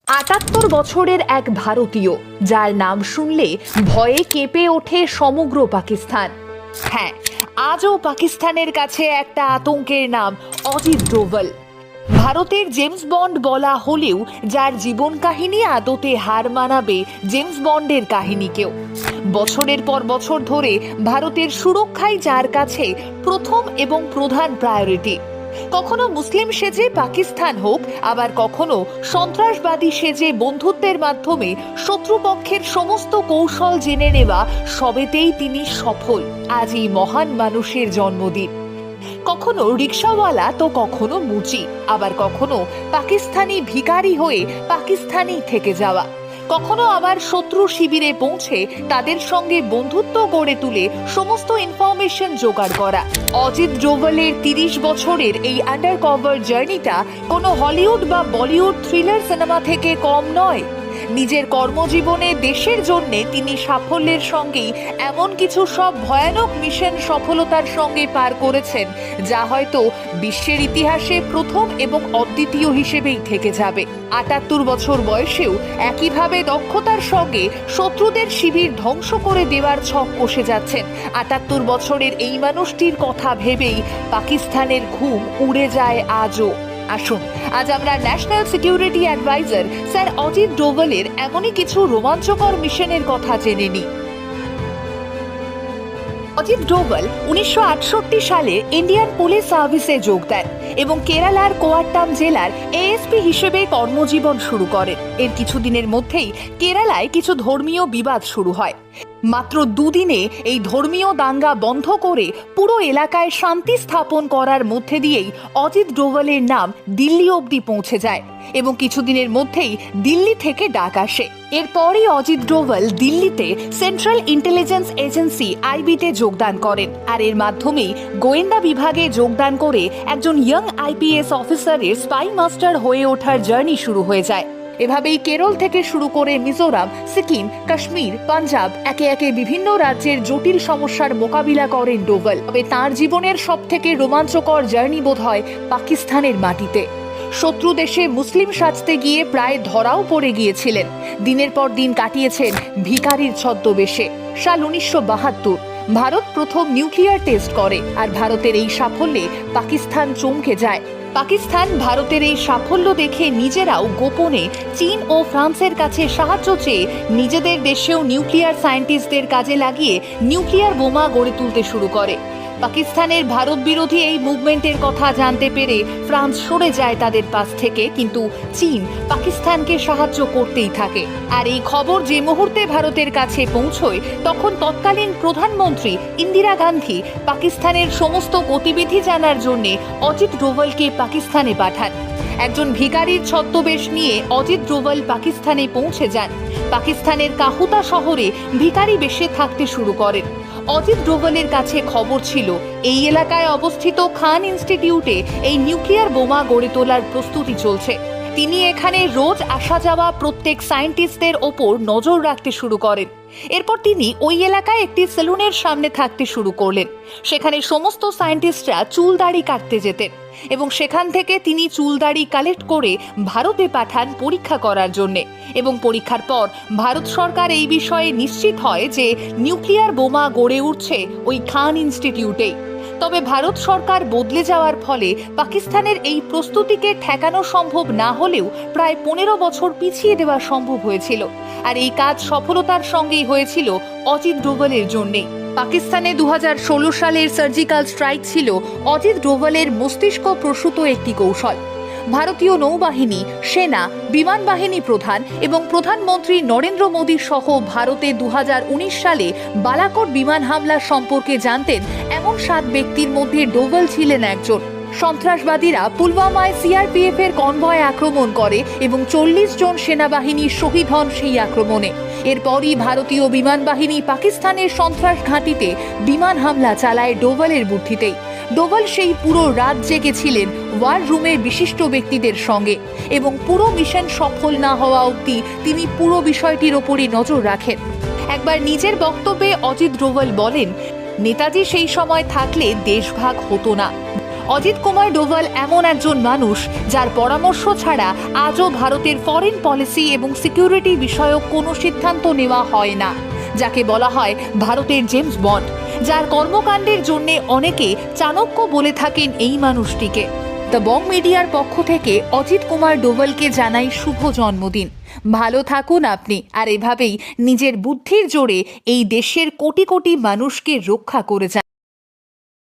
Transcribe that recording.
৭৮ বছরের এক ভারতীয় যার নাম শুনলে ভয়ে কেঁপে ওঠে সমগ্র পাকিস্তান। হ্যাঁ, আজও পাকিস্তানের কাছে একটা আতঙ্কের নাম অজিত ডোভাল। ভারতের জেমস বন্ড বলা হলেও যার জীবন কাহিনী আদতে হার মানাবে জেমস বন্ডের কাহিনীকেও। বছরের পর বছর ধরে ভারতের সুরক্ষাই যার কাছে প্রথম এবং প্রধান প্রায়োরিটি। কখনো মুসলিম সেজে পাকিস্তান হোক, আবার কখনো সন্ত্রাসবাদী সেজে বন্ধুত্বের মাধ্যমে শত্রুপক্ষের সমস্ত কৌশল জেনে নেওয়া, সবেতেই তিনি সফল। আজ এই মহান মানুষের জন্মদিন। কখনো রিক্সাওয়ালা তো কখনো মুচি, আবার কখনো পাকিস্তানি ভিখারি হয়ে পাকিস্তানি থেকে যাওয়া, কখনো আবার শত্রু শিবিরে পৌঁছে তাদের সঙ্গে বন্ধুত্ব গড়ে তুলে সমস্ত ইনফরমেশন জোগাড় করা। অজিত ডোভালের ৩০ বছরের এই আন্ডারকভার জার্নিটা কোনো হলিউড বা বলিউড থ্রিলার সিনেমা থেকে কম নয়। নিজের কর্মজীবনে দেশের জন্য তিনি সাফল্যের সঙ্গেই এমন কিছু সব ভয়ানক মিশন সফলতার সঙ্গে পার করেছেন যা হয়তো বিশ্বের ইতিহাসে প্রথম এবং অদ্বিতীয় হিসেবেই থেকে যাবে। ৭৮ বছর বয়সেও একইভাবে দক্ষতার সঙ্গে শত্রুদের শিবির ধ্বংস করে দেওয়ার ছক কষে যাচ্ছেন। ৭৮ বছরের এই মানুষটির কথা ভেবেই পাকিস্তানের ঘুম উড়ে যায় আজও। আসুন আজ আমরা national security adviser sir Ajit ডোভালের এমনই কিছু রোমাঞ্চকর মিশনের কথা জেনে নিই। অজিত ডোভাল ১৯৬৮ সালে ইন্ডিয়ান পুলিশ সার্ভিসে যোগ দেন এবং কেরালার কোয়াট্টাম জেলার এএসপি হিসেবে কর্মজীবন শুরু করেন। এর কিছুদিনের মধ্যেই কেরালায় কিছু ধর্মীয় বিবাদ শুরু হয়। মাত্র দুদিনে এই ধর্মীয় দাঙ্গা বন্ধ করে পুরো এলাকায় শান্তি স্থাপন করার মধ্যে দিয়েই অজিত ডোভালের নাম দিল্লি অবধি পৌঁছে যায় এবং কিছুদিনের মধ্যেই দিল্লি থেকে ডাক আসে। এরপরই অজিত ডোভাল দিল্লিতে সেন্ট্রাল ইন্টেলিজেন্স এজেন্সি আইবিতে যোগদান করেন, আর এর মাধ্যমেই গোয়েন্দা বিভাগে যোগদান করে একজন ইয়ং আইপিএস অফিসারের স্পাই মাস্টার হয়ে ওঠার জার্নি শুরু হয়ে যায়। এভাবেই কেরল থেকে শুরু করে মিজোরাম, সিকিম, কাশ্মীর, পাঞ্জাব একে একে বিভিন্ন রাজ্যের জটিল সমস্যার মোকাবিলা করেন ডোভাল। তবে তাঁর জীবনের সবথেকে রোমাঞ্চকর জার্নি বোধ হয় পাকিস্তানের মাটিতে। শত্রু দেশে মুসলিম সাজতে গিয়ে প্রায় ধরাও পড়ে গিয়েছিলেন। দিনের পর দিন কাটিয়েছেন ভিখারির ছদ্মবেশে। সাল ১৯৭২ ভারত প্রথম নিউক্লিয়ার টেস্ট করে, আর ভারতের এই সাফল্যে পাকিস্তান চমকে যায়। পাকিস্তান ভারতের এই সাফল্য দেখে নিজেরাও গোপনে চীন ও ফ্রান্সের কাছে সাহায্য চেয়ে নিজেদের দেশেও নিউক্লিয়ার সায়েন্টিস্টদের কাজে লাগিয়ে নিউক্লিয়ার বোমা গড়ে তুলতে শুরু করে। পাকিস্তানের ভারত বিরোধী এই মুভমেন্টের কথা জানতে পেরে ফ্রান্স সরে যায় তাদের পাশ থেকে, কিন্তু চীন পাকিস্তানকে সাহায্য করতেই থাকে। আর এই খবর যে মুহূর্তে ভারতের কাছে পৌঁছয়, তখন তৎকালীন প্রধানমন্ত্রী ইন্দিরা গান্ধী পাকিস্তানের সমস্ত গতিবিধি জানার জন্য অজিত ডোভালকে পাকিস্তানে পাঠান। একজন ভিখারির ছদ্মবেশ নিয়ে অজিত ডোভাল পাকিস্তানে পৌঁছে যান। পাকিস্তানের কাহুতা শহরে ভিখারি বেশে থাকতে শুরু করেন। অজিত ডোভালের কাছে খবর ছিল এই এলাকায় অবস্থিত খান ইনস্টিটিউটে এই নিউক্লিয়ার বোমা গড়ে তোলার প্রস্তুতি চলছে। তিনি এখানে রোজ আসা যাওয়া প্রত্যেক সায়েন্টিস্টদের ওপর নজর রাখতে শুরু করেন। এরপর তিনি ওই এলাকায় একটি সেলুনের সামনে থাকতে শুরু করলেন। সেখানে সমস্ত সায়েন্টিস্টরা চুল দাড়ি কাটতে যেতেন এবং সেখান থেকে তিনি চুল দাড়ি কালেক্ট করে ভারতে পাঠান পরীক্ষা করার জন্যে। এবং পরীক্ষার পর ভারত সরকার এই বিষয়ে নিশ্চিত হয় যে নিউক্লিয়ার বোমা গড়ে উঠছে ওই খান ইনস্টিটিউটেই। তবে ভারত সরকার বদলে যাওয়ার ফলে পাকিস্তানের এই প্রস্তুতিকে ঠেকানো সম্ভব না হলেও প্রায় ১৫ বছর পিছিয়ে দেওয়া সম্ভব হয়েছিল। আর এই কাজ সফলতার সঙ্গেই হয়েছিল অজিত ডোভালের জন্যেই। পাকিস্তানে ২০১৬ সালের সার্জিক্যাল স্ট্রাইক ছিল অজিত ডোভালের মস্তিষ্ক প্রসূত একটি কৌশল। ভারতীয় নৌবাহিনী, সেনা, বিমান বাহিনী প্রধান এবং প্রধানমন্ত্রী নরেন্দ্র মোদী সহ ভারতে ২০১৯ সালে বালাকোট বিমান হামলা সম্পর্কে জানতেন এমন ৭ ব্যক্তির মধ্যে ডোভাল ছিলেন একজন। সন্ত্রাসবাদীরা পুলওয়ামায় সিআরপিএফ এর কনভয় আক্রমণ করে এবং ৪০ জন সেনাবাহিনী শহীদ হন সেই আক্রমণে। এরপরই ভারতীয় বিমান বাহিনী পাকিস্তানের সন্ত্রাস ঘাঁটিতে বিমান হামলা চালায় ডোভালের বুদ্ধিতেই। ডোভাল সেই পুরো রাত জেগেছিলেন ওয়ার রুমের বিশিষ্ট ব্যক্তিদের সঙ্গে এবং পুরো মিশন সফল না হওয়া অবধি তিনি পুরো বিষয়টির ওপরই নজর রাখেন। একবার নিজের বক্তব্যে অজিত ডোভাল বলেন, নেতাজি সেই সময় থাকলে দেশভাগ হতো না। অজিত কুমার ডোভাল এমন একজন মানুষ যার পরামর্শ ছাড়া আজও ভারতের ফরেন পলিসি এবং সিকিউরিটি বিষয়ক কোনো সিদ্ধান্ত নেওয়া হয় না, যাকে বলা হয় ভারতের জেমস বন্ড, যার কর্মকাণ্ডের জন্য অনেকে চাণক্য বলে থাকেন এই মানুষটিকে। দ্য বং মিডিয়ার পক্ষ থেকে অজিত কুমার ডোভালকে জানাই শুভ জন্মদিন। ভালো থাকুন আপনি, আর এভাবেই নিজের বুদ্ধির জোরে এই দেশের কোটি কোটি মানুষকে রক্ষা করে যান।